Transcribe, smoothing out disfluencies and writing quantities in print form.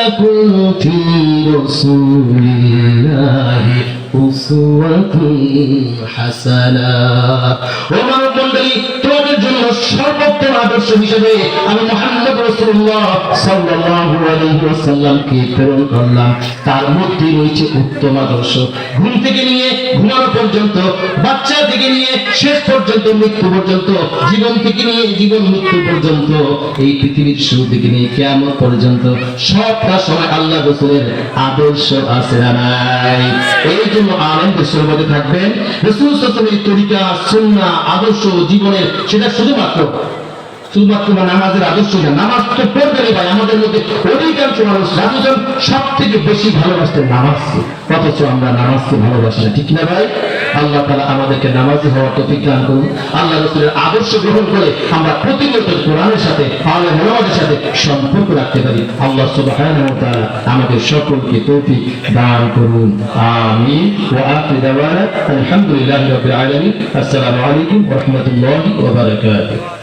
লাকুম ফি রাসূলিল্লাহি উসওয়াতুন হাসানা। ও মানব মণ্ডলী, তোমাদের জন্য সর্বোত্তম আদর্শ হিসেবে আমি মুহাম্মদ রাসূলুল্লাহ সাল্লাল্লাহু আলাইহি ওয়াসাল্লামকে প্রেরণ করলাম। তার মধ্যে রয়েছে উত্তম আদর্শ। ঘুম থেকে নিয়ে ঘুমানো পর্যন্ত, বাচ্চা থেকে নিয়ে শেষ পর্যন্ত, মৃত্যু পর্যন্ত, জীবন থেকে নিয়ে জীবন মৃত্যু পর্যন্ত, এই পৃথিবীর শুরু থেকে নিয়ে কিয়ামত পর্যন্ত সবটা সময় আল্লাহ রাসূলের আদর্শ আছে না নাই? এই জন্য আলেমদের সহবতে থাকবেন রাসূল সাল্লাল্লাহু আলাইহি ওয়াসাল্লামের তরিকা, সুন্নাহ, আদর্শ জীবনের, সেটা শুধুমাত্র নামাজের আদর্শ না। নামাজ তো পড়বেনই ভাই। আমাদের মধ্যে অধিকাংশ মানুষ রাজুজন সব থেকে বেশি ভালোবাসতেন নামাজকে, অথচ আমরা নামাজকে ভালোবাসি না, ঠিক না ভাই? আল্লাহ তাআলা আমাদেরকে নামাজি হওয়ার তৌফিক দান করুন। আল্লাহ রাসূলের আদর্শ গ্রহণ করে আমরা প্রতিনিয়ত কোরআনের সাথে, আলেম ওলামাদের সাথে সম্পর্ক রাখতে পারি। আল্লাহ সুবহানাহু ওয়া তাআলা আমাদের সকলকে তৌফিক দান করুন। আমিন। ওয়া আখিরু দাওয়ানা আলহামদুলিল্লাহি রাব্বিল আলামিন। আসসালামু আলাইকুম ওয়া রাহমাতুল্লাহি ওয়া বারাকাতুহু।